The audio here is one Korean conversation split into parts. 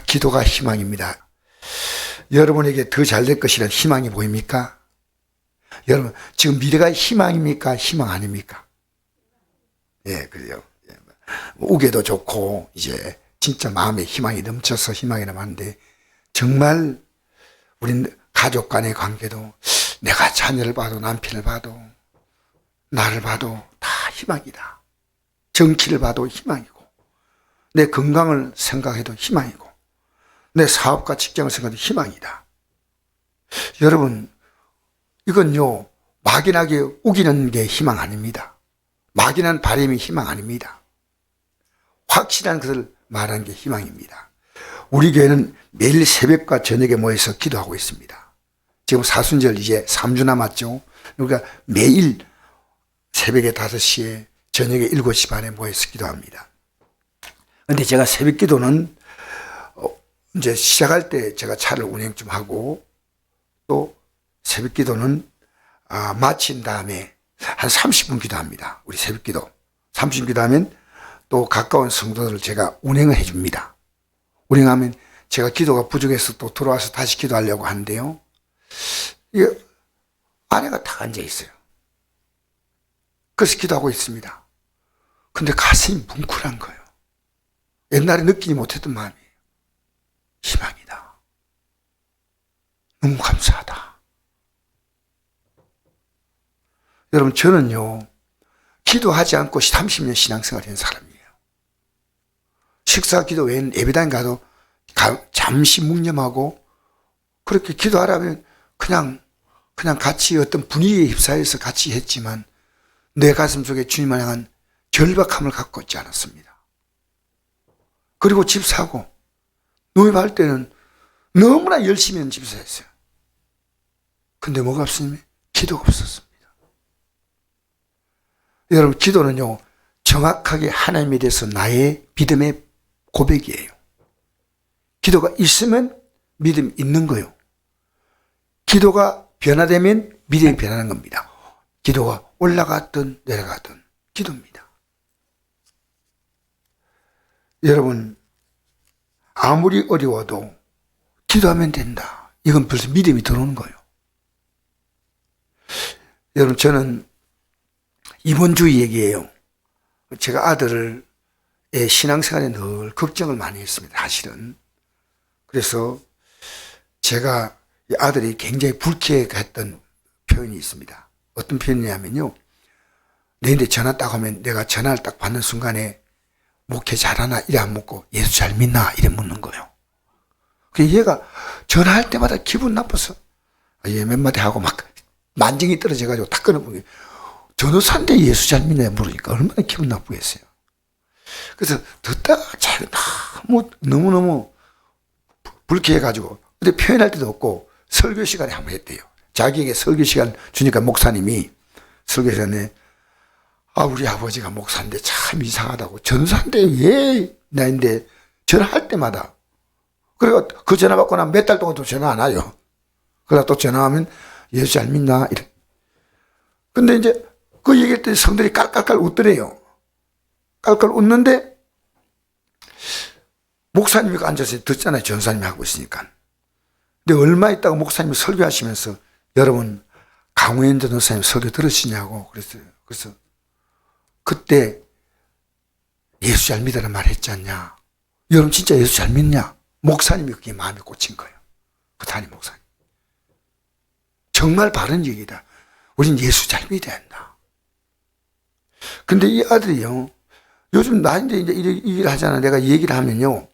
기도가 희망입니다. 여러분에게 더 잘 될 것이라는 희망이 보입니까? 여러분, 지금 미래가 희망입니까? 희망 아닙니까? 예, 그래요. 우게도 좋고, 이제, 진짜 마음에 희망이 넘쳐서 희망이 남았는데, 정말, 우린 가족 간의 관계도, 내가 자녀를 봐도, 남편을 봐도, 나를 봐도 다 희망이다. 정치를 봐도 희망이고, 내 건강을 생각해도 희망이고, 내 사업과 직장을 생각해도 희망이다. 여러분, 이건요, 막연하게 우기는 게 희망 아닙니다. 막연한 바람이 희망 아닙니다. 확실한 것을 말하는 게 희망입니다. 우리 교회는 매일 새벽과 저녁에 모여서 기도하고 있습니다. 지금 사순절 이제 3주 남았죠. 그러니까 매일 새벽에 5시에 저녁에 7시 반에 모여서 기도합니다. 그런데 제가 새벽 기도는 이제 시작할 때 제가 차를 운행 좀 하고 또 새벽 기도는 마친 다음에 한 30분 기도합니다. 우리 새벽 기도. 30분 기도하면 또 가까운 성도들을 제가 운행을 해줍니다. 운행하면 제가 기도가 부족해서 또 들어와서 다시 기도하려고 하는데요. 이게 아내가 다 앉아 있어요. 그래서 기도하고 있습니다. 근데 가슴이 뭉클한 거예요. 옛날에 느끼지 못했던 마음이에요. 희망이다. 너무 감사하다. 여러분, 저는요, 기도하지 않고 30년 신앙생활을 한 사람이에요. 식사 기도 외에는 예배당 가도 잠시 묵념하고 그렇게 기도하라면 그냥 같이 어떤 분위기에 휩싸여서 같이 했지만 내 가슴 속에 주님을 향한 절박함을 갖고 있지 않았습니다. 그리고 집 사고 노예할 때는 너무나 열심히 하는 집사였어요. 근데 뭐가 없으면 기도가 없었습니다. 여러분, 기도는요, 정확하게 하나님에 대해서 나의 믿음의 고백이에요. 기도가 있으면 믿음이 있는 거예요. 기도가 변화되면 믿음이 변하는 겁니다. 기도가 올라갔든 내려갔든 기도입니다. 여러분, 아무리 어려워도 기도하면 된다. 이건 벌써 믿음이 들어오는 거예요. 여러분, 저는 이번 주 얘기예요. 제가 아들의 신앙생활에 늘 걱정을 많이 했습니다. 사실은. 그래서 제가 아들이 굉장히 불쾌했던 표현이 있습니다. 어떤 표현이냐면요. 내한테 전화 딱 하면 내가 전화를 딱 받는 순간에 목회 잘하나 이래 안 묻고 예수 잘 믿나 이래 묻는 거예요. 그래서 얘가 전화할 때마다 기분 나빠서 얘 몇 마디 하고 막 만정이 떨어져가지고 탁 끊어보게 전도사인데 예수 잘 믿나 물으니까 얼마나 기분 나쁘겠어요. 그래서 듣다가 자기가 너무너무 불쾌해가지고 근데 표현할 때도 없고 설교 시간에 한번 했대요. 자기에게 설교 시간 주니까 목사님이 설교 시간에 우리 아버지가 목사인데 참 이상하다고 전도사인데 왜 나인데 전화할 때마다 그리고 그 전화 받고 나면 몇 달 동안 또 전화 안 와요. 그러다 또 전화하면 예수 잘 믿나 이래. 근데 이제 그 얘기할 때 성들이 깔깔깔 웃더래요. 깔깔 웃는데 목사님이 앉아서 듣잖아요. 전사님이 하고 있으니까. 근데 얼마 있다가 목사님이 설교하시면서 여러분 강우현 전도사님 설교 들으시냐고 그랬어요. 그래서 그때 예수 잘 믿으라는 말 했지 않냐. 여러분 진짜 예수 잘 믿냐. 목사님이 그게 마음에 꽂힌 거예요. 그 담임 목사님. 정말 바른 얘기다. 우린 예수 잘 믿어야 한다. 근데 이 아들이요. 요즘 나인데 이제 이 일을 하잖아. 내가 얘기를 하면요.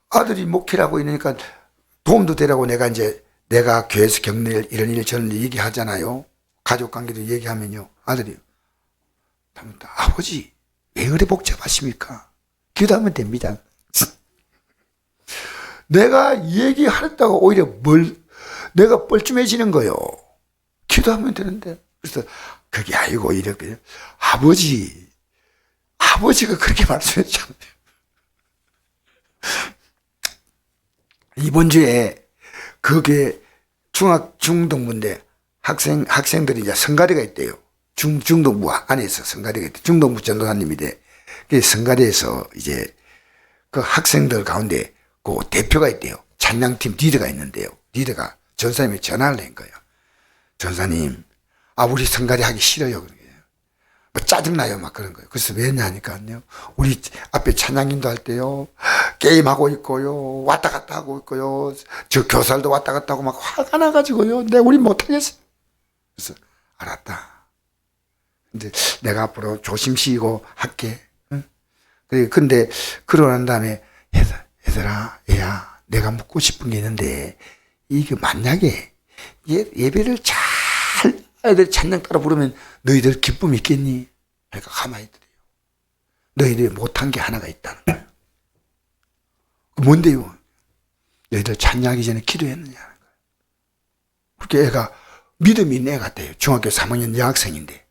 아들이 목회를 하고 있으니까 도움도 되라고 내가 교회에서 겪는 이런 일 저런 일 얘기하잖아요. 가족 관계도 얘기하면요. 아들이 아버지 왜 그래 복잡하십니까? 기도하면 됩니다. 내가 얘기하랬다가 오히려 내가 뻘쭘해지는 거요. 기도하면 되는데. 그래서 그게 아니고 이렇게 아버지가 그렇게 말씀했잖아요. 이번 주에 그게 중동부인데 학생들이 이제 성가대가 있대요. 중동부 안에서 성가대가 있대. 중동부 전도사님이 돼. 그 성가대에서 이제 그 학생들 가운데 그 대표가 있대요. 찬양팀 리더가 있는데요. 리더가 전사님이 전화를 낸 거예요. 전사님, 우리 성가대 하기 싫어요. 그런 거예요. 뭐 짜증나요. 막 그런 거예요. 그래서 왜냐 하니까요. 우리 앞에 찬양인도 할 때요. 게임하고 있고요. 왔다 갔다 하고 있고요. 저 교사들도 왔다 갔다 하고 막 화가 나가지고요. 우리 못하겠어요. 그래서 알았다. 근데 내가 앞으로 조심시고 할게. 응? 근데 그러고 난 다음에 얘들아, 얘야, 내가 묻고 싶은 게 있는데 이게 만약에 예배를 잘 애들 찬양 따라 부르면 너희들 기쁨 있겠니? 그러니까 가만히 있더래요. 너희들이 못한 게 하나가 있다는 거예요. 뭔데요? 너희들 찬양하기 전에 기도했느냐는 거예요. 그렇게 애가 믿음이 있는 애 같아요. 중학교 3학년 여학생인데.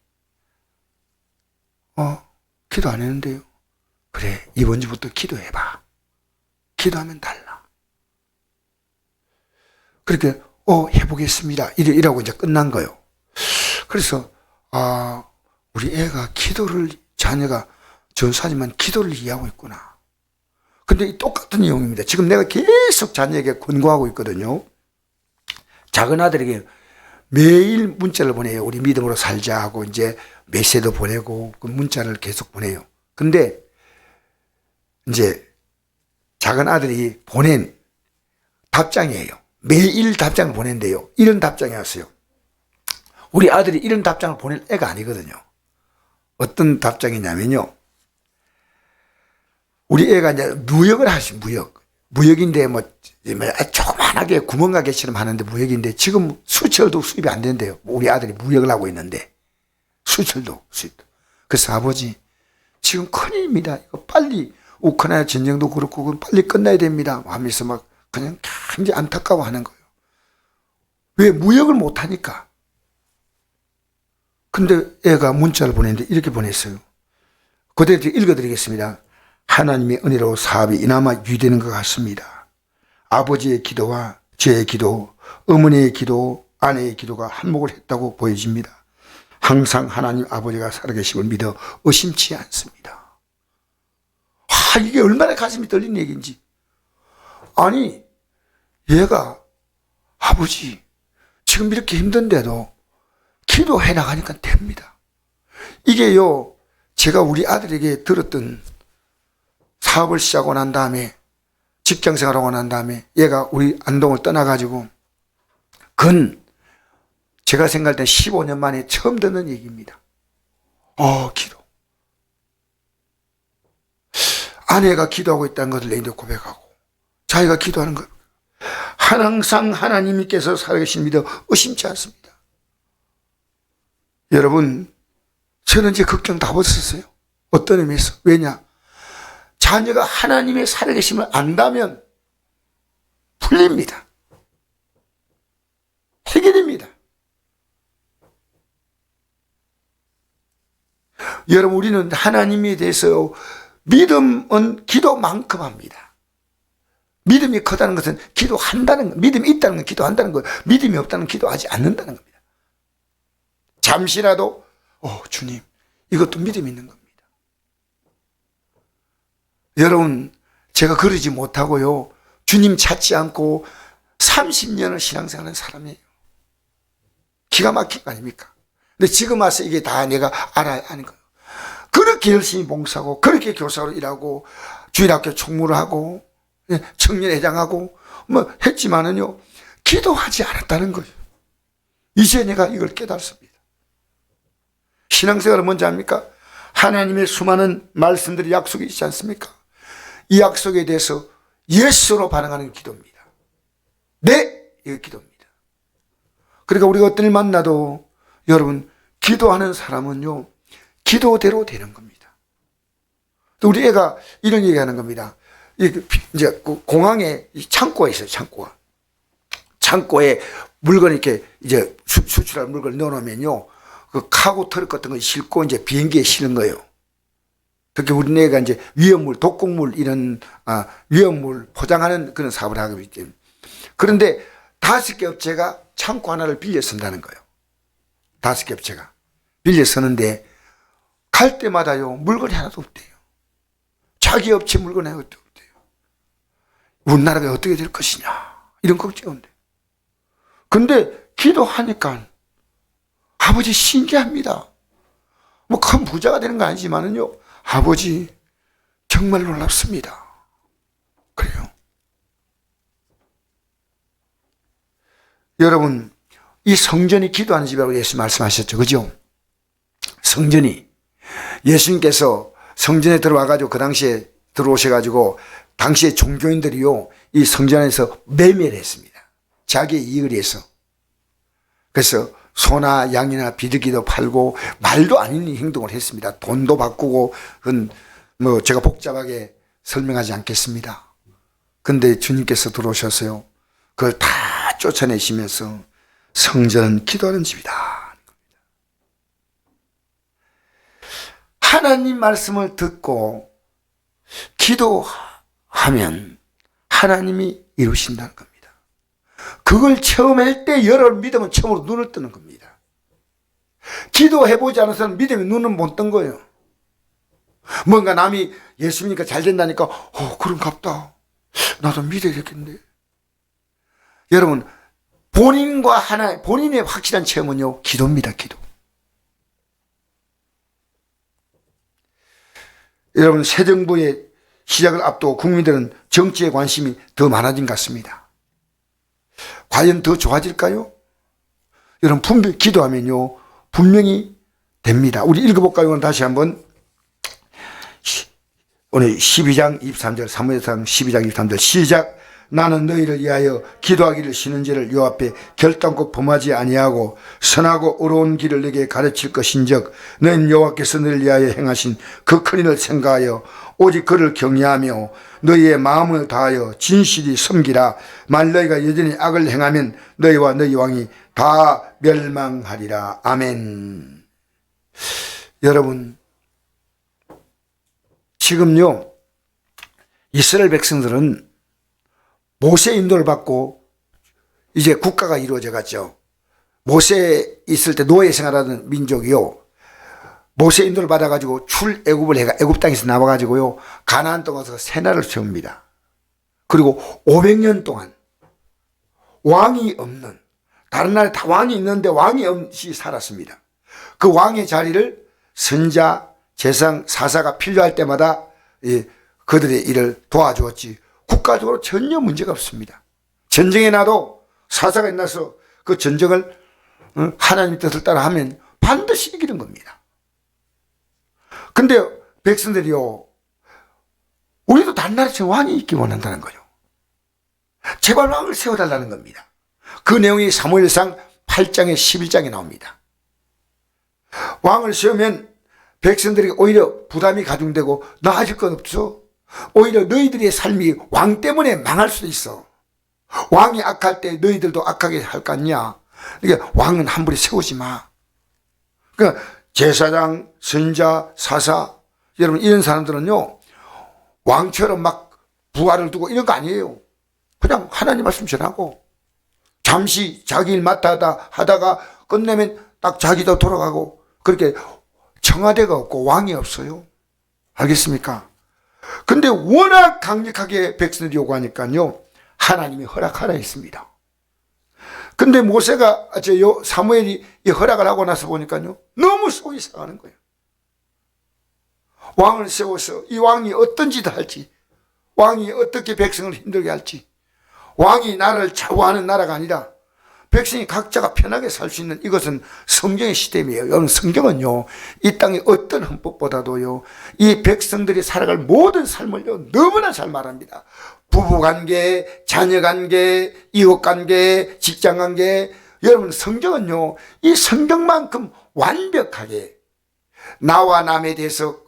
기도 안 했는데요. 그래, 이번 주부터 기도해봐. 기도하면 달라. 그렇게, 해보겠습니다. 이라고 이제 끝난 거예요. 그래서, 우리 애가 자녀가 전사지만 기도를 이해하고 있구나. 근데 이 똑같은 내용입니다. 지금 내가 계속 자녀에게 권고하고 있거든요. 작은 아들에게 매일 문자를 보내요. 우리 믿음으로 살자 하고 이제 메시지도 보내고 그 문자를 계속 보내요. 근데 이제 작은 아들이 보낸 답장이에요. 매일 답장을 보낸대요. 이런 답장이 왔어요. 우리 아들이 이런 답장을 보낼 애가 아니거든요. 어떤 답장이냐면요. 우리 애가 이제 무역을 하시 무역인데 조그만하게 구멍가게처럼 하는데 무역인데 지금 수철도 수입이 안 된대요. 우리 아들이 무역을 하고 있는데 수철도 수입도. 그래서 아버지 지금 큰일입니다. 이거 빨리 우크라이나 전쟁도 그렇고 빨리 끝나야 됩니다. 하면서 막 그냥 굉장히 안타까워하는 거예요. 왜 무역을 못하니까. 근데 애가 문자를 보냈는데 이렇게 보냈어요. 그대로 읽어드리겠습니다. 하나님의 은혜로 사업이 이나마 유지되는 것 같습니다. 아버지의 기도와 제 기도, 어머니의 기도, 아내의 기도가 한몫을 했다고 보여집니다. 항상 하나님 아버지가 살아계심을 믿어 의심치 않습니다. 이게 얼마나 가슴이 떨리는 얘기인지. 아니, 얘가 아버지 지금 이렇게 힘든데도 기도해 나가니까 됩니다. 이게요, 제가 우리 아들에게 들었던 사업을 시작하고 난 다음에 직장 생활하고 난 다음에 얘가 우리 안동을 떠나가지고 제가 생각할 때 15년 만에 처음 듣는 얘기입니다. 기도. 아내가 기도하고 있다는 것을 내인데 고백하고 자기가 기도하는 것. 항상 하나님께서 살아계신 믿어 의심치 않습니다. 여러분, 저는 이제 걱정 다 벗었어요. 어떤 의미에서? 왜냐? 자녀가 하나님의 살아계심을 안다면 풀립니다. 해결됩니다. 여러분, 우리는 하나님에 대해서 믿음은 기도만큼 합니다. 믿음이 크다는 것은 기도한다는 것, 믿음이 있다는 건 기도한다는 것, 믿음이 없다는 건 기도하지 않는다는 겁니다. 잠시라도 주님, 이것도 믿음이 있는 겁니다. 여러분, 제가 그러지 못하고요, 주님 찾지 않고 30년을 신앙생활하는 사람이에요. 기가 막힌 거 아닙니까? 근데 지금 와서 이게 다 내가 알아야 하는 거예요. 그렇게 열심히 봉사하고 그렇게 교사로 일하고 주일학교 총무를 하고 청년회장하고 했지만은요, 기도하지 않았다는 거예요. 이제 내가 이걸 깨달습니다. 신앙생활은 뭔지 압니까? 하나님의 수많은 말씀들이 약속이 있지 않습니까? 이 약속에 대해서 예스로 반응하는 기도입니다. 네! 이거 기도입니다. 그러니까 우리가 어떤 일 만나도 여러분, 기도하는 사람은요, 기도대로 되는 겁니다. 또 우리 애가 이런 얘기 하는 겁니다. 이제 공항에 창고가 있어요, 창고가. 창고에 물건 이렇게 이제 수출할 물건을 넣어놓으면요, 그 카고 트럭 같은 거 싣고 이제 비행기에 실은 거예요. 그렇게 우리 애가 이제 위험물, 독극물 이런 위험물 포장하는 그런 사업을 하고 있죠. 그런데 5개 업체가 창고 하나를 빌려 쓴다는 거예요. 5개 업체가 빌려 쓰는데 갈 때마다요, 물건이 하나도 없대요. 자기 업체 물건이 하나도 없대요. 우리나라가 어떻게 될 것이냐 이런 걱정인데, 근데 기도하니까 아버지 신기합니다. 뭐 큰 부자가 되는 거 아니지만은요, 아버지 정말 놀랍습니다. 그래요. 여러분, 이 성전이 기도하는 집이라고 예수 말씀하셨죠. 그죠? 성전이, 예수님께서 성전에 들어와가지고 그 당시에 들어오셔가지고 당시에 종교인들이요, 이 성전 안에서 매매를 했습니다. 자기의 이익을 위해서. 그래서 소나 양이나 비둘기도 팔고 말도 아닌 행동을 했습니다. 돈도 바꾸고, 그건 뭐 제가 복잡하게 설명하지 않겠습니다. 근데 주님께서 들어오셨어요. 그걸 다 쫓아내시면서 성전은 기도하는 집이다. 하나님 말씀을 듣고 기도하면 하나님이 이루신다는 겁니다. 그걸 체험할 때 여러분 믿음은 처음으로 눈을 뜨는 겁니다. 기도해보지 않아서는 믿음이 눈은 못 뜬 거예요. 뭔가 남이 예수 믿으니까 잘 된다니까 그런갑다. 나도 믿어야 되겠네. 여러분, 본인의 확실한 체험은요, 기도입니다. 기도. 여러분, 새 정부의 시작을 앞두고 국민들은 정치에 관심이 더 많아진 것 같습니다. 과연 더 좋아질까요? 여러분, 분명히 기도하면요, 분명히 됩니다. 우리 읽어볼까요? 오늘 다시 한번. 오늘 12장 23절, 사무엘상 12장 23절 시작. 나는 너희를 위하여 기도하기를 쉬는 죄를 요 앞에 결단코 범하지 아니하고 선하고 의로운 길을 너에게 가르칠 것인즉 너희는 여호와께서 너희를 위하여 행하신 그 큰 일을 생각하여 오직 그를 경외하며 너희의 마음을 다하여 진실이 섬기라. 만일 너희가 여전히 악을 행하면 너희와 너희 왕이 다 멸망하리라. 아멘. 여러분, 지금요, 이스라엘 백성들은 모세 인도를 받고 이제 국가가 이루어져 갔죠. 모세 있을 때 노예 생활하던 민족이요, 모세 인도를 받아가지고 출애굽을 해가 애굽 땅에서 나와가지고요, 가나안 땅에 가서 새나라를 세웁니다. 그리고 500년 동안 왕이 없는, 다른 나라에 다 왕이 있는데 왕이 없이 살았습니다. 그 왕의 자리를 선자, 제상, 사사가 필요할 때마다 그들의 일을 도와주었지, 국가적으로 전혀 문제가 없습니다. 전쟁에 나도 사사가 일어나서 그 전쟁을 하나님의 뜻을 따라 하면 반드시 이기는 겁니다. 근데 백성들이요, 우리도 다른 나라처럼 왕이 있기 원한다는 거예요. 제발 왕을 세워달라는 겁니다. 그 내용이 사무엘상 8장에 11장에 나옵니다. 왕을 세우면 백성들이 오히려 부담이 가중되고 나아질 건 없어. 오히려 너희들의 삶이 왕 때문에 망할 수도 있어. 왕이 악할 때 너희들도 악하게 할 거 아니냐. 그러니까 왕은 함부로 세우지 마. 그러니까 제사장, 선자, 사사, 여러분 이런 사람들은요, 왕처럼 막 부하를 두고 이런 거 아니에요. 그냥 하나님 말씀 전하고 잠시 자기 일 맡아 하다가 끝내면 딱 자기도 돌아가고, 그렇게 청와대가 없고 왕이 없어요. 알겠습니까? 근데 워낙 강력하게 백성들이 요구하니까요, 하나님이 허락하라 했습니다. 근데 모세가, 사무엘이 이 허락을 하고 나서 보니까요, 너무 속이 상하는 거예요. 왕을 세워서 이 왕이 어떤 짓을 할지, 왕이 어떻게 백성을 힘들게 할지, 왕이 나라를 좌우하는 나라가 아니라 백성이 각자가 편하게 살 수 있는, 이것은 성경의 시스템이에요. 여러분, 성경은요, 이 땅의 어떤 헌법보다도요, 이 백성들이 살아갈 모든 삶을요, 너무나 잘 말합니다. 부부관계, 자녀관계, 이웃관계, 직장관계. 여러분, 성경은요, 이 성경만큼 완벽하게 나와 남에 대해서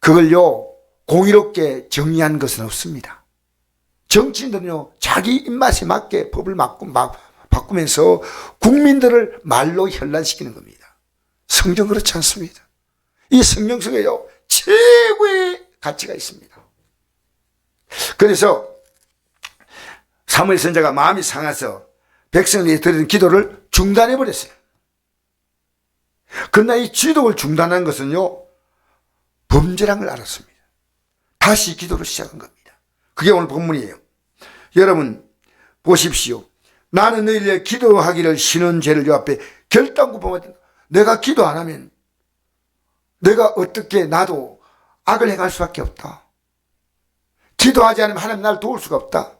그걸요, 공의롭게 정의한 것은 없습니다. 정치인들은요, 자기 입맛에 맞게 법을 바꾸면서 국민들을 말로 현란시키는 겁니다. 성경 그렇지 않습니다. 이 성경 속에요, 최고의 가치가 있습니다. 그래서 사무엘 선지자가 마음이 상해서 백성을 위해 드리는 기도를 중단해 버렸어요. 그러나 이 기도를 중단한 것은요, 범죄란 걸 알았습니다. 다시 기도를 시작한 겁니다. 그게 오늘 본문이에요. 여러분 보십시오. 나는 너희를 위해 기도하기를 쉬는 죄를 요 앞에 결단코 범하지. 내가 기도 안 하면 내가 어떻게 나도 악을 행할 수밖에 없다. 기도하지 않으면 하나님 나를 도울 수가 없다.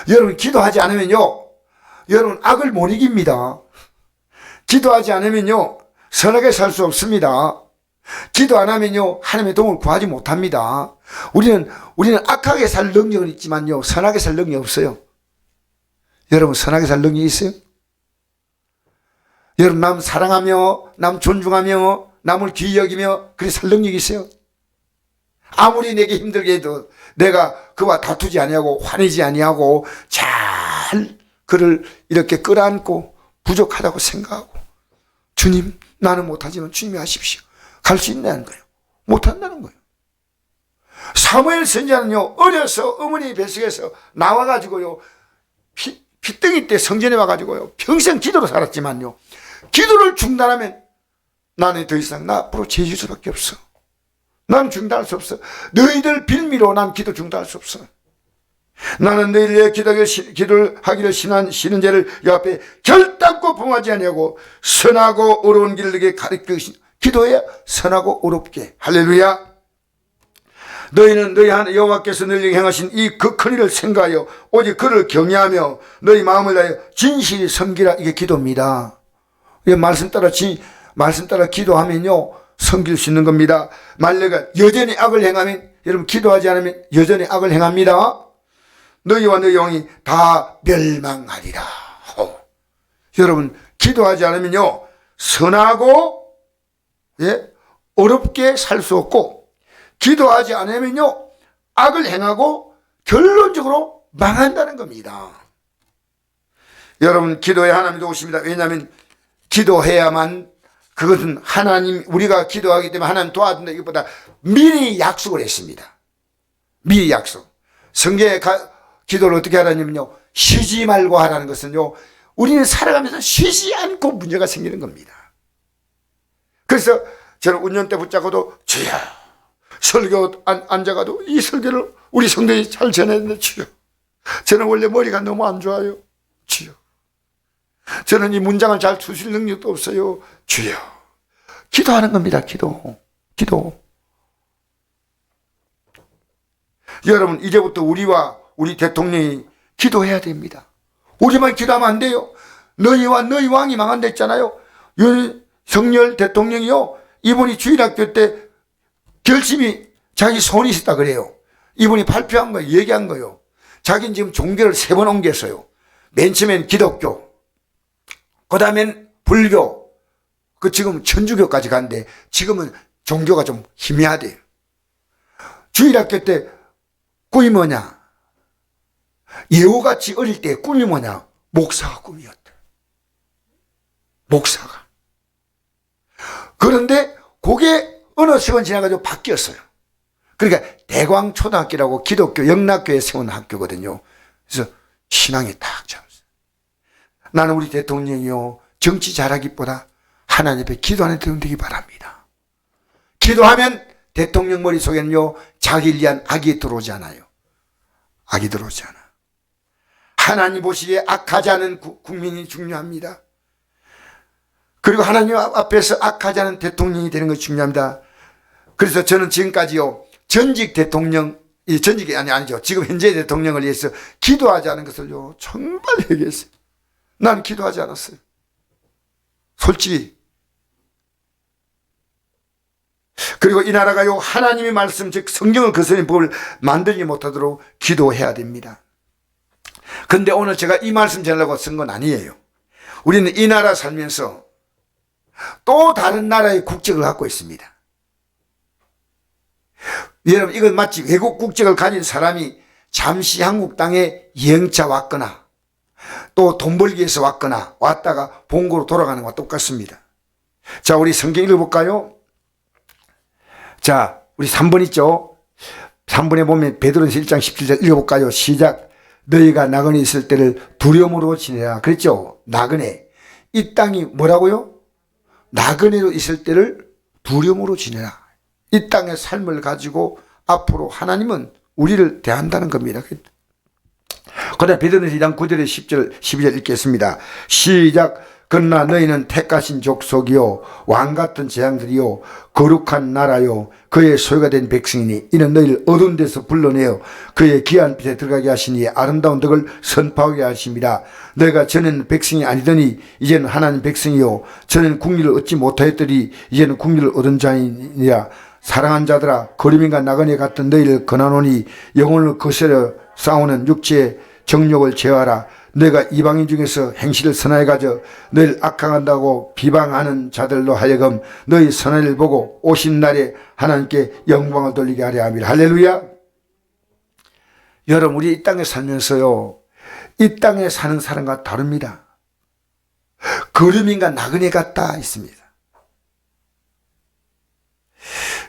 여러분 기도하지 않으면요, 여러분 악을 못 이깁니다. 기도하지 않으면요 선하게 살 수 없습니다. 기도 안 하면요 하나님의 도움을 구하지 못합니다. 우리는 악하게 살 능력은 있지만요 선하게 살 능력이 없어요. 여러분 선하게 살 능력이 있어요? 여러분 남 사랑하며 남 존중하며 남을 귀히 여기며 그렇게 살 능력이 있어요? 아무리 내게 힘들게 해도 내가 그와 다투지 아니하고 화내지 아니하고 잘 그를 이렇게 끌어안고 부족하다고 생각하고 주님 나는 못하지만 주님이 하십시오. 갈 수 있냐는 거예요. 못한다는 거예요. 사무엘 선지자는요 어려서 어머니 뱃속에서 나와가지고요 핏덩이 때 성전에 와가지고요 평생 기도로 살았지만요 기도를 중단하면 나는 더 이상 나 앞으로 죄질 수밖에 없어. 난 중단할 수 없어. 너희들 빌미로 난 기도 중단할 수 없어. 나는 너희를 기도를 하기를 쉬는 죄를 요 앞에 결단코 범하지 아니하고 선하고 어려운 길을 너에게 가르치시. 기도해야 선하고 어렵게. 할렐루야. 너희는 너희 하나님 여호와께서 너희에게 행하신 이 그 큰 일을 생각하여 오직 그를 경외하며 너희 마음을 다하여 진실히 섬기라. 이게 기도입니다. 이게 말씀 따라 기도하면요 섬길 수 있는 겁니다. 만약에 여전히 악을 행하면, 여러분 기도하지 않으면 여전히 악을 행합니다. 너희와 너희 영이 다 멸망하리라. 여러분 기도하지 않으면요 선하고 어렵게 살 수 없고, 기도하지 않으면요 악을 행하고 결론적으로 망한다는 겁니다. 여러분 기도에 하나님이 도우십니다. 왜냐하면 기도해야만, 그것은 하나님, 우리가 기도하기 때문에 하나님 도와준다 이것보다 미리 약속을 했습니다. 미리 약속. 성경에 기도를 어떻게 하라냐면요 쉬지 말고 하라는 것은요 우리는 살아가면서 쉬지 않고 문제가 생기는 겁니다. 그래서 저는 운전대 붙잡고도 주여, 설교 앉아가도 이 설교를 우리 성도들이 잘 전했는데 주여, 저는 원래 머리가 너무 안 좋아요 주여, 저는 이 문장을 잘 주실 능력도 없어요 주여. 기도하는 겁니다. 기도. 여러분 이제부터 우리와 우리 대통령이 기도해야 됩니다. 우리만 기도하면 안 돼요. 너희와 너희 왕이 망한다 했잖아요. 윤석열 대통령이요 이분이 주일학교 때 결심이 자기 손이 있었다 그래요. 이분이 발표한 거예요. 얘기한 거예요. 자기는 지금 종교를 3번 옮겼어요. 맨 처음엔 기독교, 그 다음엔 불교, 지금 천주교까지 간대. 지금은 종교가 좀 희미하대요. 주일학교 때 꿈이 뭐냐? 예후같이 어릴 때 꿈이 뭐냐? 목사가 꿈이었다. 목사가. 그런데 그게 어느 시간 지나가지고 바뀌었어요. 그러니까 대광초등학교라고 기독교 영락교에 세운 학교거든요. 그래서 신앙이 딱 잡았어요. 나는 우리 대통령이요 정치 잘하기보다 하나님 앞에 기도하는 대통령 되기 바랍니다. 기도하면 대통령 머릿속에는요 자기를 위한 악이 들어오지 않아요. 악이 들어오지 않아. 하나님 보시기에 악하지 않은 국민이 중요합니다. 그리고 하나님 앞에서 악하지 않은 대통령이 되는 것이 중요합니다. 그래서 저는 지금까지요 전직 대통령, 전직이 아니죠, 지금 현재 대통령을 위해서 기도하지 않은 것을요 정말 얘기했어요. 난 기도하지 않았어요. 솔직히. 그리고 이 나라가요 하나님의 말씀 즉 성경을 거스르는 법을 만들지 못하도록 기도해야 됩니다. 근데 오늘 제가 이 말씀 전하려고 쓴 건 아니에요. 우리는 이 나라 살면서 또 다른 나라의 국적을 갖고 있습니다. 여러분 이건 마치 외국 국적을 가진 사람이 잠시 한국 땅에 여행차 왔거나 또 돈 벌기 위해서 왔다가 본국으로 돌아가는 것과 똑같습니다. 자, 우리 성경 읽어볼까요? 자, 우리 3번 있죠? 3번에 보면 베드로전서 1장 17절 읽어볼까요? 시작. 너희가 나그네 있을 때를 두려움으로 지내라. 그랬죠? 나그네. 이 땅이 뭐라고요? 나그네로 있을 때를 두려움으로 지내라. 이 땅의 삶을 가지고 앞으로 하나님은 우리를 대한다는 겁니다. 그다음 베드로전서 2장 9절에 10절 12절 읽겠습니다. 시작. 그러나 너희는 택하신 족속이요 왕같은 재앙들이요 거룩한 나라요 그의 소유가 된 백성이니 이는 너희를 어두운 데서 불러내어 그의 귀한 빛에 들어가게 하시니 아름다운 덕을 선포하게 하십니다. 너희가 전에는 백성이 아니더니 이제는 하나님 백성이요 전에는 국리를 얻지 못하였더니 이제는 국리를 얻은 자이니라. 사랑한 자들아 거름인과 나그네 같은 너희를 권하노니 영혼을 거스려 싸우는 육체의 정욕을 제어하라. 너희가 이방인 중에서 행실을 선하게 가져 너희를 악항한다고 비방하는 자들로 하여금 너희 선한 을 보고 오신 날에 하나님께 영광을 돌리게 하려 함이라. 할렐루야. 여러분 우리 이 땅에 살면서요 이 땅에 사는 사람과 다릅니다. 거름인과 나그네 같다 있습니다.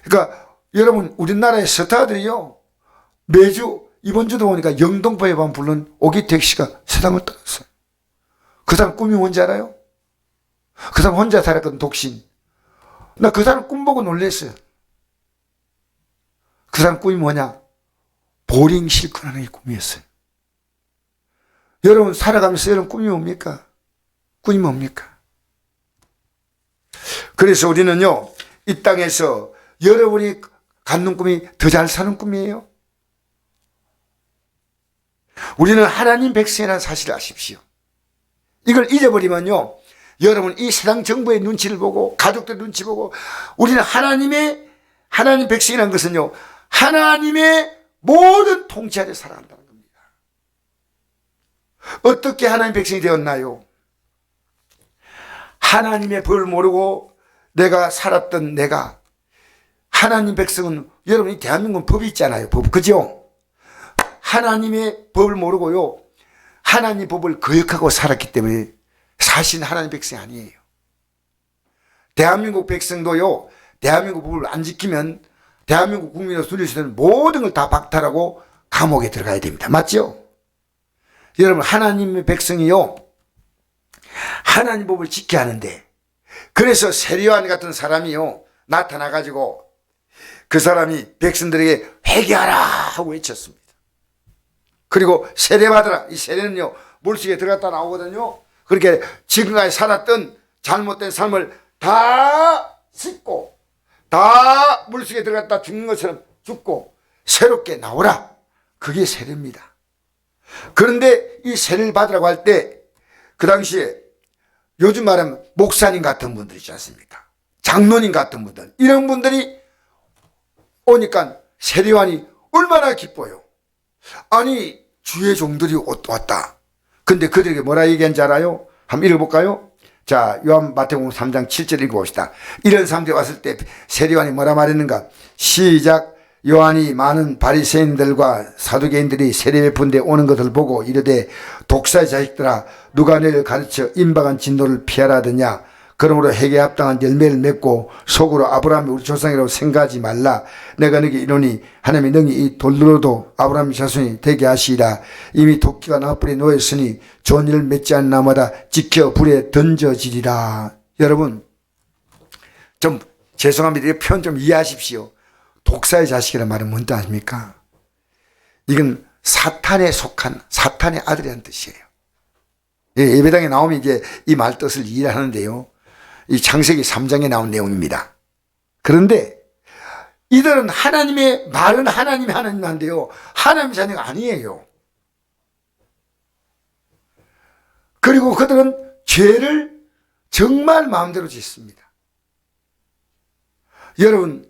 그러니까 여러분 우리나라의 스타들이요 매주 이번 주도 보니까 영동포에 반 부른 오기택 씨가 세상을 떠났어요. 그 사람 꿈이 뭔지 알아요? 그 사람 혼자 살았거든. 독신. 나 그 사람 꿈 보고 놀랐어요. 그 사람 꿈이 뭐냐? 보링 실컷하는 게 꿈이었어요. 여러분 살아가면서 여러분 꿈이 뭡니까? 꿈이 뭡니까? 그래서 우리는요 이 땅에서 여러분이 갖는 꿈이 더 잘 사는 꿈이에요. 우리는 하나님 백성이라는 사실을 아십시오. 이걸 잊어버리면요 여러분 이 세상 정부의 눈치를 보고 가족들 눈치 보고 우리는 하나님 백성이라는 것은요 하나님의 모든 통치 아래 살아간다는 겁니다. 어떻게 하나님 백성이 되었나요? 하나님의 법을 모르고 내가 살았던 내가 하나님 백성은 여러분이 대한민국은 법이 있잖아요. 법 그죠? 하나님의 법을 모르고요 하나님 법을 거역하고 살았기 때문에 사실 하나님 백성이 아니에요. 대한민국 백성도요 대한민국 법을 안 지키면 대한민국 국민으로 누릴 수 있는 모든 걸 다 박탈하고 감옥에 들어가야 됩니다. 맞죠? 여러분 하나님의 백성이요 하나님 법을 지켜야 하는데 그래서 세리요한 같은 사람이요 나타나가지고 그 사람이 백성들에게 회개하라 하고 외쳤습니다. 그리고 세례받으라. 이 세례는요 물속에 들어갔다 나오거든요. 그렇게 지금까지 살았던 잘못된 삶을 다 씻고 다 물속에 들어갔다 죽는 것처럼 죽고 새롭게 나오라. 그게 세례입니다. 그런데 이 세례를 받으라고 할 때 그 당시에 요즘 말하면 목사님 같은 분들 있지 않습니까? 장로님 같은 분들 이런 분들이 오니까 세례요한이 얼마나 기뻐요. 아니 주의 종들이 왔다. 근데 그들에게 뭐라 얘기한지 알아요? 한번 읽어볼까요? 자 요한 마태복음 3장 7절 읽어봅시다. 이런 사람들이 왔을 때 세례요한이 뭐라 말했는가? 시작. 요한이 많은 바리새인들과 사두개인들이 세례 베푼 데 오는 것을 보고 이르되 독사의 자식들아 누가 너희를 가르쳐 임박한 진노를 피하라 하더냐. 그러므로 회개에 합당한 열매를 맺고 속으로 아브라함이 우리 조상이라고 생각하지 말라. 내가 너에게 이르노니 하나님이 너희 이 돌로도 아브라함의 자손이 되게 하시리라. 이미 도끼가 나무불에 놓였으니 좋은 일을 맺지 않는 나무마다 지켜 불에 던져지리라. 여러분 좀 죄송합니다. 이 표현 좀 이해하십시오. 독사의 자식이라는 말은 뭔지 아십니까? 이건 사탄에 속한 사탄의 아들이라는 뜻이에요. 예배당에 나오면 이제 이 말 뜻을 이해하는데요. 이 창세기 3장에 나온 내용입니다. 그런데 이들은 하나님의 말은 하나님이 하나님 한데요. 하나님의 자녀가 아니에요. 그리고 그들은 죄를 정말 마음대로 짓습니다. 여러분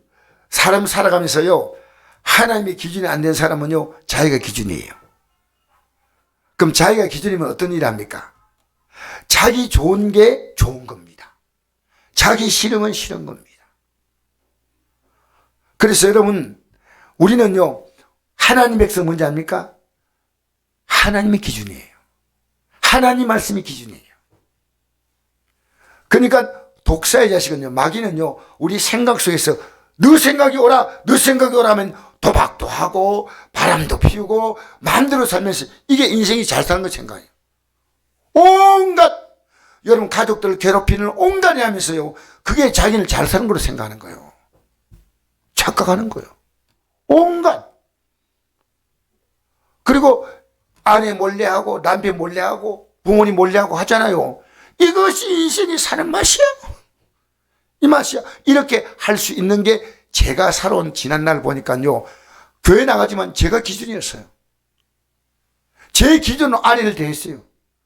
사람 살아가면서요 하나님의 기준이 안 된 사람은요 자기가 기준이에요. 그럼 자기가 기준이면 어떤 일을 합니까? 자기 좋은 게 좋은 겁니다. 자기 싫은 건 싫은 겁니다. 그래서 여러분 우리는요 하나님 백성 뭔지 압니까? 하나님의 기준이에요. 하나님 말씀이 기준이에요. 그러니까 독사의 자식은요 마귀는요 우리 생각 속에서 너 생각이 오라 너 생각이 오라 하면 도박도 하고 바람도 피우고 마음대로 살면서 이게 인생이 잘 사는 거 생각해요. 온갖 여러분 가족들을 괴롭히는 온갖 일 하면서요 그게 자기는 잘 사는 거로 생각하는 거예요. 착각하는 거예요. 온갖 그리고 아내 몰래하고 남편 몰래하고 부모님 몰래하고 하잖아요. 이것이 인생이 사는 맛이야. 이 맛이야. 이렇게 할 수 있는 게 제가 살아온 지난날 보니까요. 교회 나가지만 제가 기준이었어요. 제 기준으로 아내를 대했어요.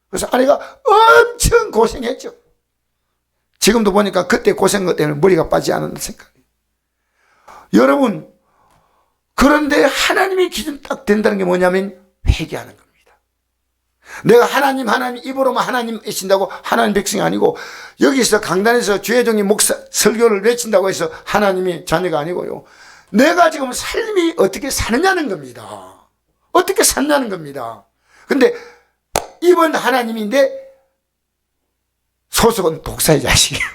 그래서 아내가 엄청 고생했죠. 지금도 보니까 그때 고생한 것 때문에 머리가 빠지지 않았나 생각해요. 여러분, 그런데 하나님의 기준 딱 된다는 게 뭐냐면 회개하는 겁니다. 내가 하나님 입으로만 하나님 외친다고 하나님 백성이 아니고, 여기서 강단에서 주혜종이 목사 설교를 외친다고 해서 하나님이 자녀가 아니고요. 내가 지금 삶이 어떻게 사느냐는 겁니다. 어떻게 사느냐는 겁니다. 근데 입은 하나님인데 소속은 독사의 자식이에요.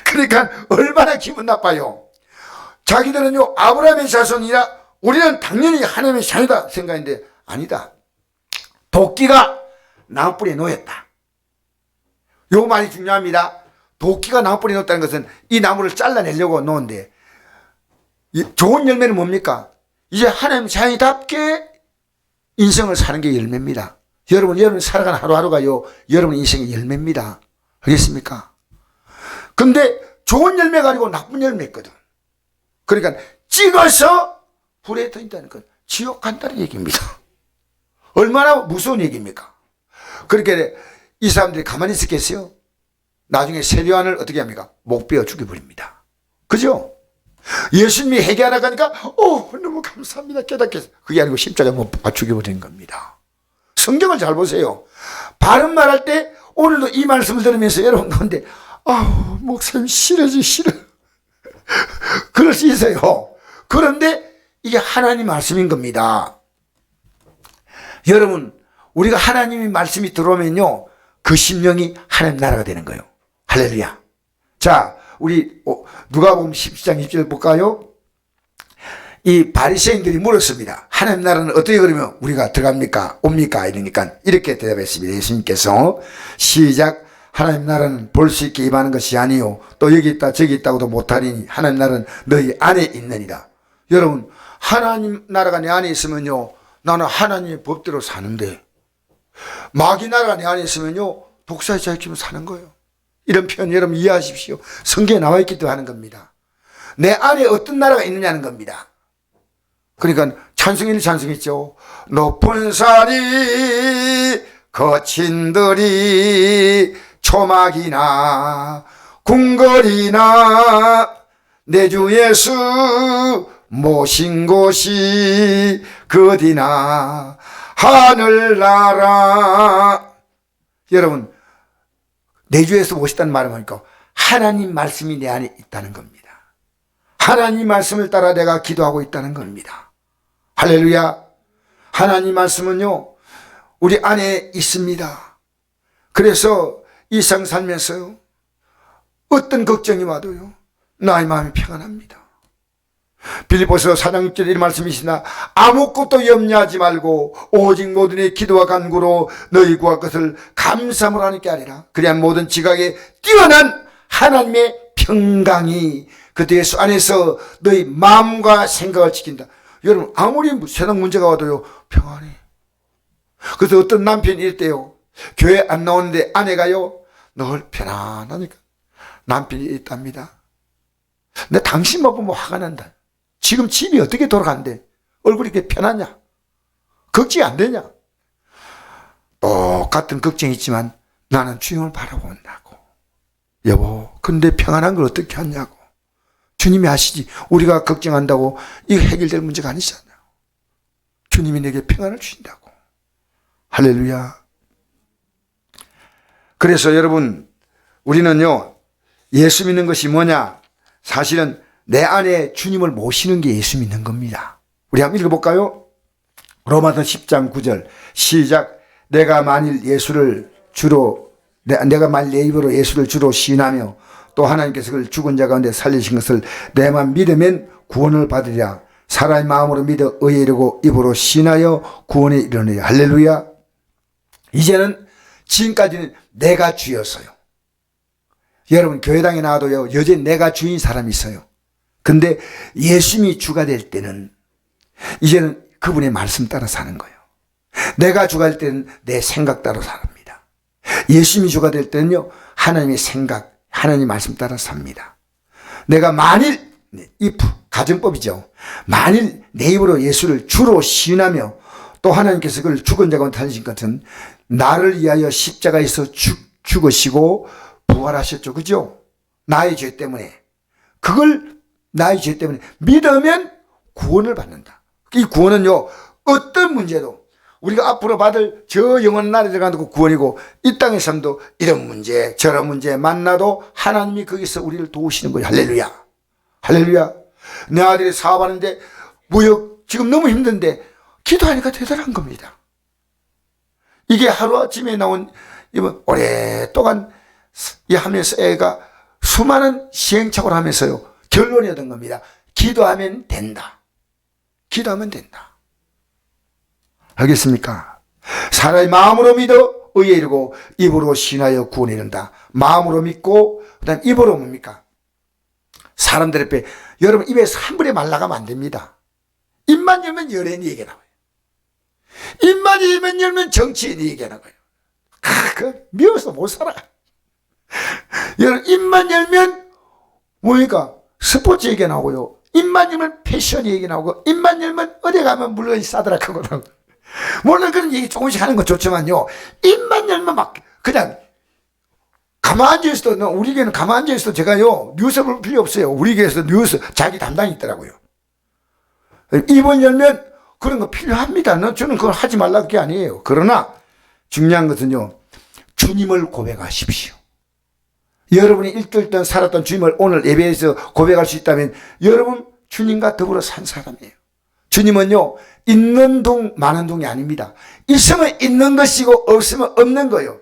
그러니까 얼마나 기분 나빠요. 자기들은요, 아브라함의 자손이라 우리는 당연히 하나님의 자녀다 생각했는데 아니다. 도끼가 나무뿌리에 놓였다. 요 말이 중요합니다. 도끼가 나무뿌리에 놓였다는 것은 이 나무를 잘라내려고 놓은데, 좋은 열매는 뭡니까? 이제 하나님 자녀답게 인생을 사는 게 열매입니다. 여러분 살아가는 하루하루가요, 여러분 인생의 열매입니다. 알겠습니까? 근데 좋은 열매가 아니고 나쁜 열매거든. 그러니까 찍어서 불에 던진다는 건 지옥 간다는 얘기입니다. 얼마나 무서운 얘기입니까? 그렇게 이 사람들이 가만히 있었겠어요? 나중에 세례요한을 어떻게 합니까? 목 베어 죽여버립니다. 그죠? 예수님이 회개하라고 하니까 너무 감사합니다 깨닫게, 그게 아니고 십자가에 못 박아 죽여버리는 겁니다. 성경을 잘 보세요. 바른 말할 때 오늘도 이 말씀을 들으면서 여러분 가운데 목사님 싫어 그럴 수 있어요. 그런데 이게 하나님 말씀인 겁니다. 여러분, 우리가 하나님의 말씀이 들어오면요, 그 심령이 하나님 나라가 되는 거예요. 할렐루야. 자, 우리 누가복음 10장 20절 볼까요? 이 바리새인들이 물었습니다. 하나님 나라는 어떻게 그러면 우리가 들어갑니까? 옵니까? 이러니까 이렇게 대답했습니다. 예수님께서 시작. 하나님 나라는 볼 수 있게 임하는 것이 아니요 또 여기 있다 저기 있다고도 못하니 하나님 나라는 너희 안에 있느니라. 여러분, 하나님 나라가 내 안에 있으면요, 나는 하나님의 법대로 사는데, 마귀 나라가 내 안에 있으면요, 독사의 자유처럼 사는 거예요. 이런 표현 여러분 이해하십시오. 성경에 나와 있기도 하는 겁니다. 내 안에 어떤 나라가 있느냐는 겁니다. 그러니까 찬송인이 찬송했죠. 높은 산이 거친 들이 초막이나 궁궐이나 내 주 예수 모신 곳이 어디나 하늘나라. 여러분, 내 주에서 모셨다는 말은 뭐니까 하나님 말씀이 내 안에 있다는 겁니다. 하나님 말씀을 따라 내가 기도하고 있다는 겁니다. 할렐루야. 하나님 말씀은요, 우리 안에 있습니다. 그래서 이 세상 살면서요, 어떤 걱정이 와도요, 나의 마음이 평안합니다. 빌립보서 4장 6절에 이런 말씀이시나 아무것도 염려하지 말고 오직 모든 의 기도와 간구로 너희 구할 것을 감사함으로 하나님께 하리라. 그리한 모든 지각에 뛰어난 하나님의 평강이 그리스도 예수 안에서 너희 마음과 생각을 지킨다. 여러분, 아무리 세상 문제가 와도요, 평안해. 그래서 어떤 남편이 이랬대요. 교회 안 나오는데 아내가요, 늘 편안하니까 남편이 있답니다. 내 당신만 보면 화가 난다. 지금 집이 어떻게 돌아간대? 얼굴이 이렇게 편하냐? 걱정이 안 되냐? 똑같은 걱정이 있지만 나는 주님을 바라본다고. 여보, 근데 평안한 걸 어떻게 하냐고. 주님이 하시지. 우리가 걱정한다고 이거 해결될 문제가 아니잖아요. 주님이 내게 평안을 주신다고. 할렐루야. 그래서 여러분, 우리는요, 예수 믿는 것이 뭐냐? 사실은 내 안에 주님을 모시는 게 예수 믿는 겁니다. 우리 한번 읽어볼까요? 로마서 10장 9절 시작. 내가 만일 내 입으로 예수를 주로 시인하며 또 하나님께서 그를 죽은 자 가운데 살리신 것을 내만 믿으면 구원을 받으리라. 사람의 마음으로 믿어 의에 이르고 입으로 시인하여 구원에 이르느니라. 할렐루야. 이제는 지금까지는 내가 주였어요. 여러분, 교회당에 나와도요, 여전히 내가 주인 사람이 있어요. 근데 예수님이 주가 될 때는 이제는 그분의 말씀 따라 사는 거예요. 내가 주가 될 때는 내 생각 따라 삽니다. 예수님이 주가 될 때는요, 하나님의 생각, 하나님의 말씀 따라 삽니다. 내가 만일, if, 가정법이죠. 만일 내 입으로 예수를 주로 시인하며 또 하나님께서 그를 죽은 자 가운데 살리신 것은 나를 위하여 십자가에서 죽으시고 부활하셨죠. 그죠? 나의 죄 때문에. 그걸 나의 죄 때문에 믿으면 구원을 받는다. 이 구원은요, 어떤 문제도 우리가 앞으로 받을 저 영원한 나라에 들어가는 거 구원이고, 이 땅의 삶도 이런 문제 저런 문제 만나도 하나님이 거기서 우리를 도우시는 거예요. 할렐루야. 할렐루야. 내 아들이 사업하는데 무역 지금 너무 힘든데 기도하니까 대단한 겁니다. 이게 하루아침에 나온 이번 오랫동안 하면서 애가 수많은 시행착오를 하면서요, 결론이 얻은 겁니다. 기도하면 된다. 기도하면 된다. 알겠습니까? 사람이 마음으로 믿어 의에 이르고 입으로 신하여 구원에 이른다. 마음으로 믿고 그다음 입으로 뭡니까? 사람들 앞에, 여러분 입에서 한 번에 말 나가면 안 됩니다. 입만 열면 연예인 얘기 나와요. 입만 열면 정치인 얘기 나와요. 미워서 못 살아. 여러분 입만 열면 뭡니까? 스포츠 얘기 나오고요. 입만 열면 패션 얘기 나오고, 입만 열면 어디 가면 물건이 싸더라고. 물론 그런 얘기 조금씩 하는 건 좋지만요, 입만 열면 막 그냥 가만히 앉아있어도, 우리 교회는 가만히 앉아있어도 제가요 뉴스 볼 필요 없어요. 우리 교회에서 뉴스 자기 담당이 있더라고요. 입을 열면 그런 거 필요합니다. 저는 그걸 하지 말라는 게 아니에요. 그러나 중요한 것은요, 주님을 고백하십시오. 여러분이 일주일 동안 살았던 주님을 오늘 예배에서 고백할 수 있다면 여러분 주님과 더불어 산 사람이에요. 주님은요, 있는 동 많은 동이 아닙니다. 있으면 있는 것이고 없으면 없는 거예요.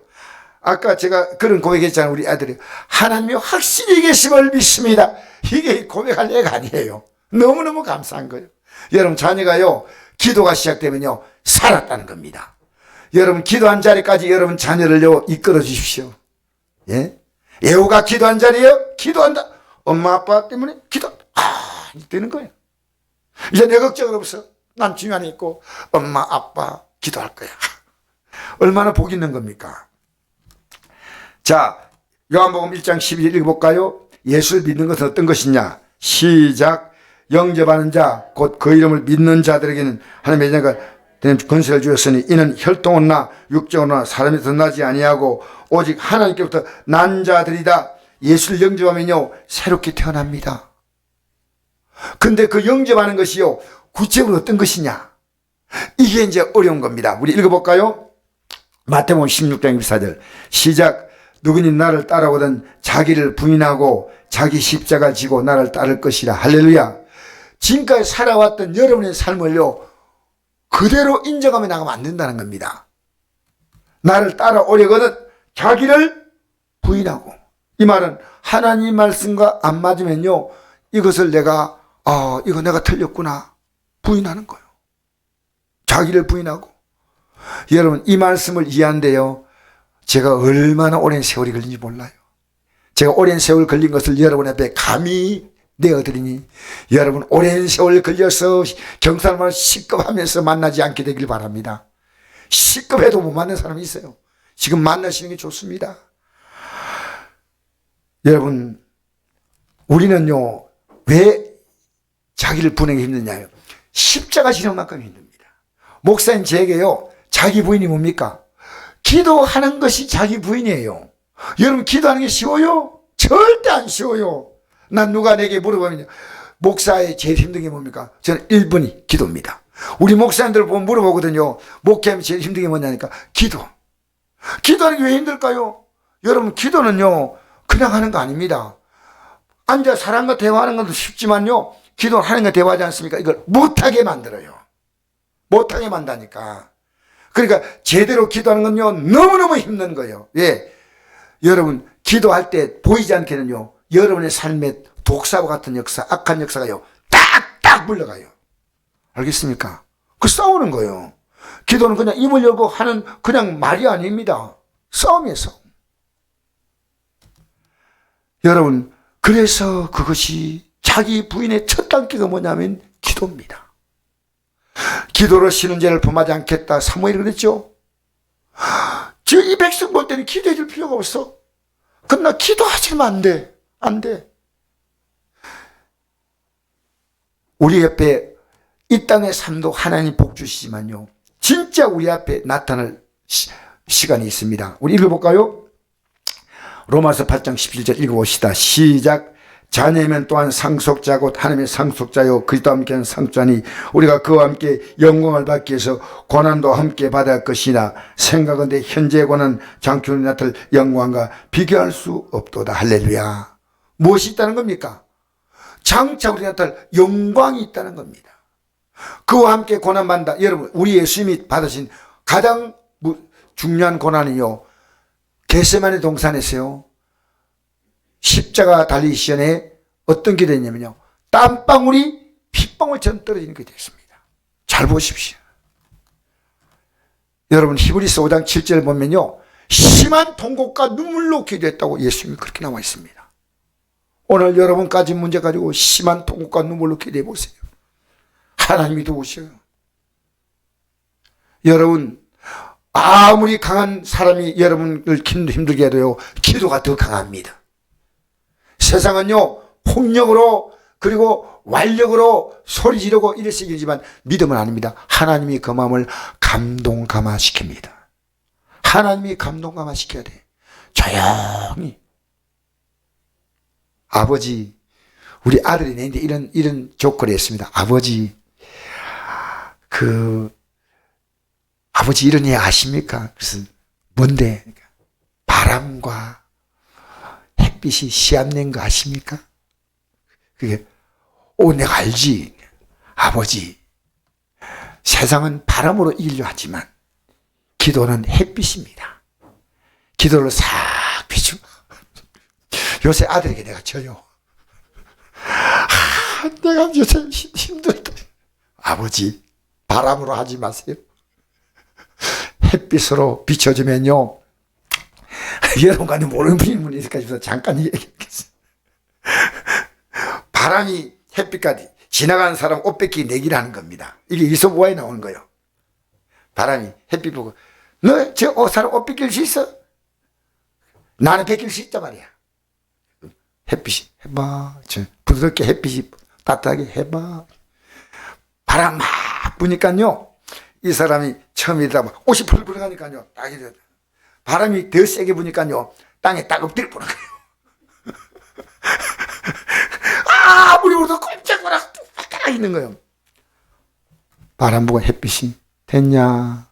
아까 제가 그런 고백했잖아요. 우리 아들이 하나님이 확실히 계심을 믿습니다. 이게 고백할 애가 아니에요. 너무너무 감사한 거예요. 여러분 자녀가요, 기도가 시작되면요 살았다는 겁니다. 여러분 기도한 자리까지 여러분 자녀를요 이끌어 주십시오. 예? 예후가 기도한 자리에요, 기도한다. 엄마 아빠 때문에 되는 거예요. 이제 내 걱정은 없어. 난 주님 안에 있고 엄마 아빠 기도할 거야. 얼마나 복 있는 겁니까? 자, 요한복음 1장 12절 읽어볼까요? 예수를 믿는 것은 어떤 것이냐? 시작. 영접하는 자, 곧 그 이름을 믿는 자들에게는 하나님의 자가 되는 권세를 주었으니 이는 혈통으로나 육정으로나 사람이 더 나지 아니하고 오직 하나님께로부터 난 자들이다. 예수를 영접하면요 새롭게 태어납니다. 근데 그 영접하는 것이요 구체적으로 어떤 것이냐, 이게 이제 어려운 겁니다. 우리 읽어볼까요? 마태복음 16장 24절 시작. 누구니 나를 따라오든 자기를 부인하고 자기 십자가를 지고 나를 따를 것이라. 할렐루야. 지금까지 살아왔던 여러분의 삶을요 그대로 인정하며 나가면 안 된다는 겁니다. 나를 따라오려거든 자기를 부인하고, 이 말은 하나님 말씀과 안 맞으면요 이것을 내가 이거 내가 틀렸구나 부인하는 거예요. 자기를 부인하고. 여러분 이 말씀을 이해한데요, 제가 얼마나 오랜 세월이 걸린지 몰라요. 제가 오랜 세월 걸린 것을 여러분 앞에 감히 내어드리니 여러분 오랜 세월 걸려서 경찰만 시급하면서 만나지 않게 되길 바랍니다. 시급해도 못 만난 사람이 있어요. 지금 만나시는 게 좋습니다. 여러분 우리는요 왜 자기를 부인하기 힘드냐요? 십자가 지는 만큼 힘듭니다. 목사님 제게요 자기 부인이 뭡니까? 기도하는 것이 자기 부인이에요. 여러분 기도하는 게 쉬워요? 절대 안 쉬워요. 난 누가 내게 물어보면 목사의 제일 힘든 게 뭡니까? 저는 1번이 기도입니다. 우리 목사님들 보면 물어보거든요. 목회하면 제일 힘든 게 뭐냐니까 기도. 기도하는 게 왜 힘들까요? 여러분 기도는요 그냥 하는 거 아닙니다. 앉아 사람과 대화하는 것도 쉽지만요 기도를 하는 거 대화하지 않습니까? 이걸 못하게 만들어요. 못하게 만다니까. 그러니까 제대로 기도하는 건요 너무너무 힘든 거예요. 예, 여러분 기도할 때 보이지 않게는요 여러분의 삶에 독사와 같은 역사, 악한 역사가요 딱딱 물러가요. 알겠습니까? 그 싸우는 거예요. 기도는 그냥 입을 열고 하는 그냥 말이 아닙니다. 싸움이에요, 싸움. 여러분 그래서 그것이 자기 부인의 첫 단계가 뭐냐면 기도입니다. 기도로 쉬는 죄를 범하지 않겠다. 사무엘이 그랬죠. 지금 이 백성 볼 때는 기도해 줄 필요가 없어. 그러나 기도하시면 안 돼. 안 돼. 우리 옆에 이 땅의 삶도 하나님 복 주시지만요, 진짜 우리 앞에 나타날 시간이 있습니다. 우리 읽어볼까요? 로마서 8장 17절 읽어봅시다. 시작. 자녀면 또한 상속자 곧 하나님의 상속자요 그리스도와 함께하는 상속자니 우리가 그와 함께 영광을 받기 위해서 고난도 함께 받을 것이나 생각은데 현재의 고난 장초에 나타날 영광과 비교할 수 없도다. 할렐루야. 무엇이 있다는 겁니까? 장차 우리 나타날 영광이 있다는 겁니다. 그와 함께 고난받는다. 여러분, 우리 예수님이 받으신 가장 중요한 고난은요, 겟세마네 동산에서요, 십자가 달리기 시전에 어떤 게 됐냐면요, 땀방울이 핏방울처럼 떨어지는 게 됐습니다. 잘 보십시오. 여러분, 히브리서 5장 7절 보면요, 심한 통곡과 눈물로 기도했다고 예수님이 그렇게 나와 있습니다. 오늘 여러분까지 문제 가지고 심한 통곡과 눈물로 기도해 보세요. 하나님이 도우셔요. 여러분, 아무리 강한 사람이 여러분을 힘들게 해도요, 기도가 더 강합니다. 세상은요, 폭력으로 그리고 완력으로 소리 지르고 이래서 이러지만 믿음은 아닙니다. 하나님이 그 마음을 감동 감화시킵니다. 하나님이 감동 감화시켜야 돼. 조용히. 아버지, 우리 아들이 내는데 이런 조건을 했습니다. 아버지, 아버지 이런 일 아십니까? 그래서 뭔데? 바람과 햇빛이 시합낸 거 아십니까? 그게 내가 알지. 아버지, 세상은 바람으로 이기려 하지만 기도는 햇빛입니다. 기도를 싹 비추고 요새 아들에게 내가 져요. 내가 요새 힘들다. 아버지, 바람으로 하지 마세요. 햇빛으로 비춰주면요, 여러분과는 모르는 분이 있을까 싶어서 잠깐 얘기하겠습니다. 바람이 햇빛까지 지나가는 사람 옷 뺏기 내기를 하는 겁니다. 이게 이소부화에 나오는 거예요. 바람이 햇빛 보고, 너 저 사람 옷 뺏길 수 있어? 나는 뺏길 수 있단 말이야. 햇빛이 해봐. 부드럽게 햇빛이 따뜻하게 해봐. 바람 막 부니까요, 이 사람이 처음이다 막 옷이 펄펄 가니까요, 딱 이래. 바람이 더 세게 부니까요, 땅에 딱 엎드려 보는 거예요. 아무리 울어도 꼼짝마라 딱 있는 거예요. 바람 보고 햇빛이 됐냐?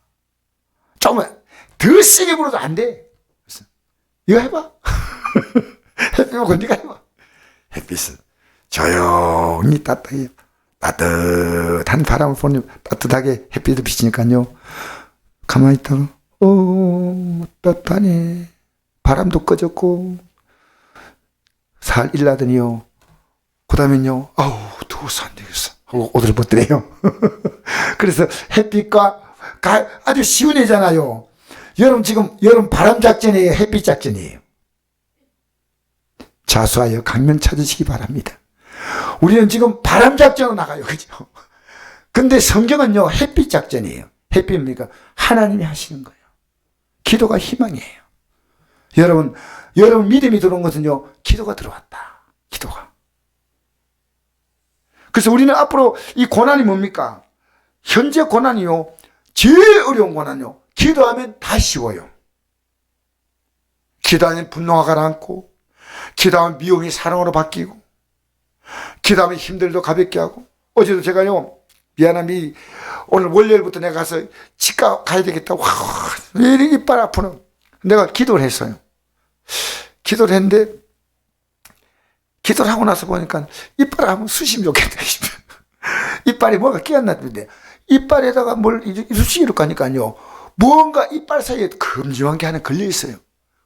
조금만 더 세게 불어도 안 돼. 그래서 이거 해봐. 햇빛 보고 네가 해봐. 햇빛은 조용히 따뜻해. 따뜻한 바람을 보니 따뜻하게 햇빛을 비치니까요, 가만히 있다가 따뜻하네. 바람도 꺼졌고 살 일나더니요, 그 다음엔요, 더워서 안 되겠어 하고 옷을 벗더래요. 그래서 햇빛과 아주 시원해잖아요. 여러분 바람 작전이에요, 햇빛 작전이에요. 자수하여 강명 찾으시기 바랍니다. 우리는 지금 바람 작전으로 나가요. 그죠? 근데 성경은요, 햇빛 작전이에요. 햇빛입니까? 하나님이 하시는 거예요. 기도가 희망이에요. 여러분 믿음이 들어온 것은요, 기도가 들어왔다. 기도가. 그래서 우리는 앞으로 이 고난이 뭡니까? 현재 고난이요, 제일 어려운 고난이요, 기도하면 다 쉬워요. 기도하면 분노가 가라앉고, 기도하면 미움이 사랑으로 바뀌고, 기도하면 힘들도 가볍게 하고. 어제도 제가요, 미안함이 오늘 월요일부터 내가 가서 치과 가야 되겠다. 와, 왜 이렇게 이빨 아프노? 내가 기도를 했어요. 기도를 했는데, 기도를 하고 나서 보니까 이빨을 한번 쑤시면 좋겠다. 이빨이 뭐가 끼었났는데, 이빨에다가 뭘 쑤시기로 가니까요, 무언가 이빨 사이에 금지한 게 하나 걸려 있어요.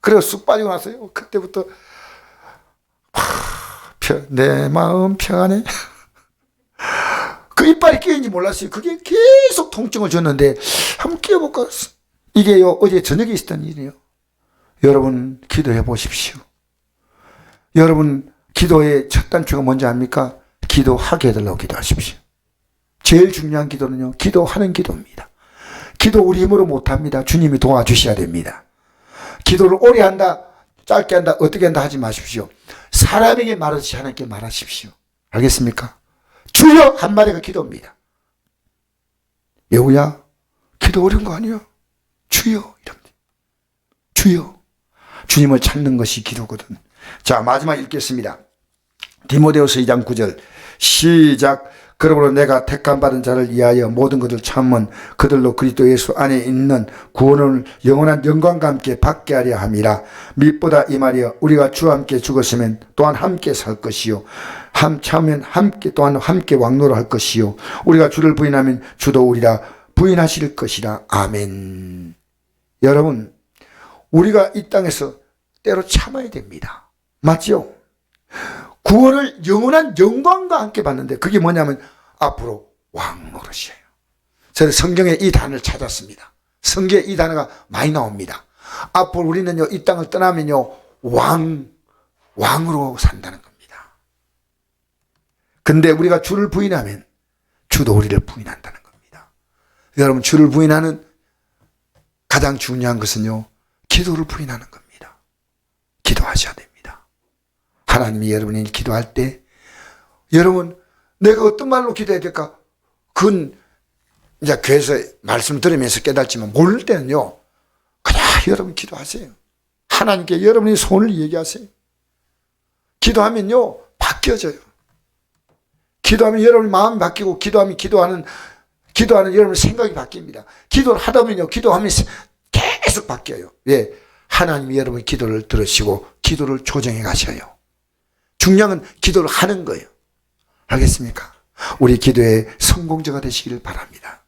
그래서 쑥 빠지고 나서요, 그때부터 내 마음 평안해. 그 이빨이 끼어있는지 몰랐어요. 그게 계속 통증을 줬는데 한번 끼워볼까? 이게요, 어제 저녁에 있었던 일이에요. 여러분 기도해 보십시오. 여러분 기도의 첫 단추가 뭔지 압니까? 기도하게 해달라고 기도하십시오. 제일 중요한 기도는요, 기도하는 기도입니다. 기도 우리 힘으로 못합니다. 주님이 도와주셔야 됩니다. 기도를 오래 한다, 짧게 한다, 어떻게 한다 하지 마십시오. 사람에게 말하듯이 하나님께 말하십시오. 알겠습니까? 주여 한마디가 기도입니다. 여우야, 기도 어려운 거 아니야? 주여, 이럽니다. 주여. 주님을 찾는 것이 기도거든. 자, 마지막 읽겠습니다. 디모데후서 2장 9절 시작. 그러므로 내가 택함 받은 자를 위하여 모든 것을 참은 그들로 그리스도 예수 안에 있는 구원을 영원한 영광과 함께 받게 하려 함이라. 밋보다 이 말이여, 우리가 주와 함께 죽었으면 또한 함께 살 것이요 참으면 함께 또한 함께 왕노를 할 것이요 우리가 주를 부인하면 주도 우리라 부인하실 것이라. 아멘. 여러분, 우리가 이 땅에서 때로 참아야 됩니다. 맞죠? 구원을 영원한 영광과 함께 받는데 그게 뭐냐면 앞으로 왕노릇이에요. 저는 성경에 이 단어를 찾았습니다. 성경에 이 단어가 많이 나옵니다. 앞으로 우리는요, 이 땅을 떠나면요, 왕으로 산다는 겁니다. 근데 우리가 주를 부인하면 주도 우리를 부인한다는 겁니다. 여러분, 주를 부인하는 가장 중요한 것은요, 기도를 부인하는 겁니다. 기도하셔야 됩니다. 하나님이 여러분이 기도할 때, 여러분, 내가 어떤 말로 기도해야 될까? 그건 이제 교회에서 말씀 들으면서 깨닫지만 모를 때는요, 그냥 여러분 기도하세요. 하나님께 여러분의 소원을 얘기하세요. 기도하면요, 바뀌어져요. 기도하면 여러분 마음이 바뀌고, 기도하는 여러분 생각이 바뀝니다. 기도를 하다 보면요, 기도하면서 계속 바뀌어요. 예. 하나님이 여러분의 기도를 들으시고, 기도를 조정해 가셔요. 중요한 건 기도를 하는 거예요. 알겠습니까? 우리 기도의 성공자가 되시기를 바랍니다.